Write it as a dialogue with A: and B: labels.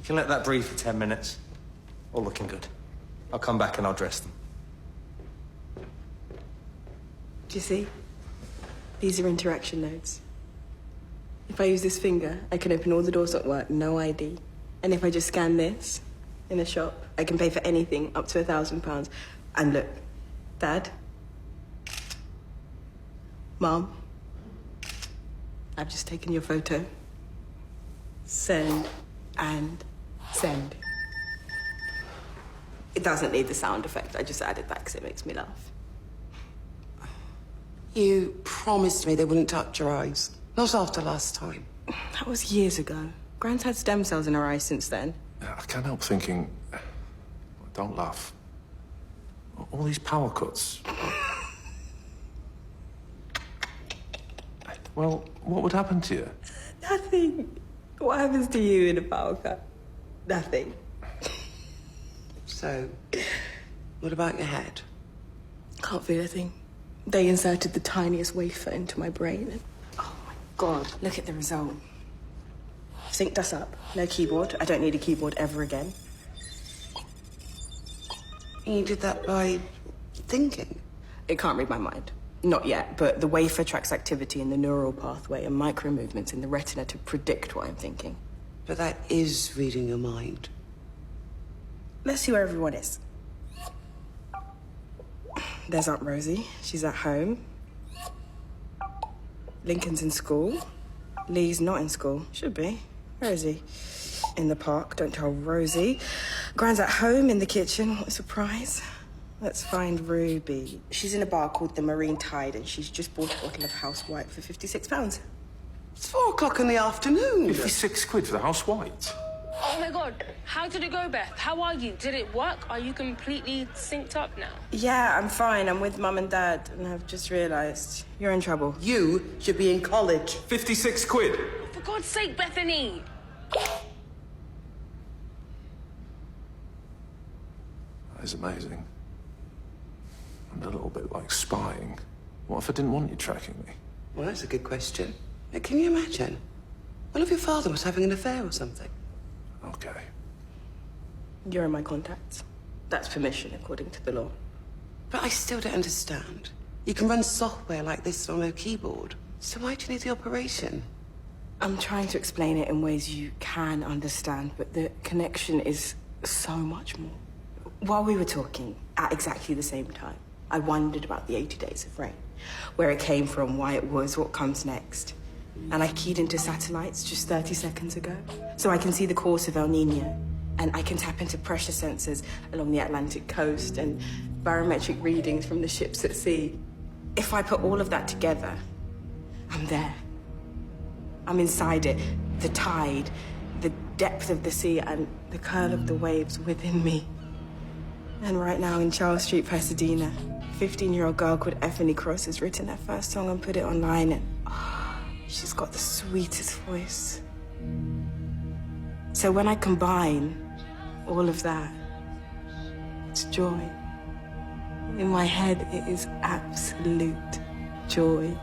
A: You can let that breathe for 10 minutes. All looking good. I'll come back and I'll dress them.
B: Do you see? These are interaction nodes. If I use this finger, I can open all the doors at work, no ID. And if I just scan this in a shop, I can pay for anything up to £1,000. And look, Dad, Mom, I've just taken your photo. Send and send. It doesn't need the sound effect. I just added that because it makes me laugh.
C: You promised me they wouldn't touch your eyes. Not after last time.
B: That was years ago. Gran's had stem cells in her eyes since then.
D: I can't help thinking... Don't laugh. All these power cuts. Well, what would happen to you?
B: Nothing. What happens to you in a power cut? Nothing.
C: So, what about your head?
B: Can't feel a thing. They inserted the tiniest wafer into my brain and... Oh, my God. Look at the result. Synced us up. No keyboard. I don't need a keyboard ever again.
C: And you did that by thinking?
B: It can't read my mind. Not yet, but the wafer tracks activity in the neural pathway and micro movements in the retina to predict what I'm thinking.
C: But that is reading your mind.
B: Let's see where everyone is. There's Aunt Rosie. She's at home. Lincoln's in school. Lee's not in school. Should be. Where is he? In the park. Don't tell Rosie. Gran's at home in the kitchen. What a surprise. Let's find Ruby. She's in a bar called the Marine Tide and she's just bought a bottle of house white for £56.
C: It's 4 o'clock in the afternoon.
D: 56 quid for the house white?
E: Oh my God, how did it go, Beth? How are you? Did it work? Are you completely synced up now?
B: Yeah, I'm fine. I'm with Mum and Dad and I've just realised you're in trouble.
C: You should be in college.
D: 56 quid?
E: For God's sake, Bethany!
D: That is amazing. And a little bit like spying. What if I didn't want you tracking me?
C: Well, that's a good question. Now, can you imagine? What if your father was having an affair or something?
D: Okay.
B: You're in my contacts. That's permission according to the law.
C: But I still don't understand. You can run software like this on a keyboard. So why do you need the operation?
B: I'm trying to explain it in ways you can understand, but the connection is so much more. While we were talking, at exactly the same time, I wondered about the 80 Days of Rain, where it came from, why it was, what comes next. And I keyed into satellites just 30 seconds ago, so I can see the course of El Nino, and I can tap into pressure sensors along the Atlantic coast and barometric readings from the ships at sea. If I put all of that together, I'm there. I'm inside it, the tide, the depth of the sea, and the curl of the waves within me. And right now in Charles Street, Pasadena, a 15-year-old girl called Effany Cross has written her first song and put it online, and she's got the sweetest voice. So when I combine all of that, it's joy. In my head, it is absolute joy.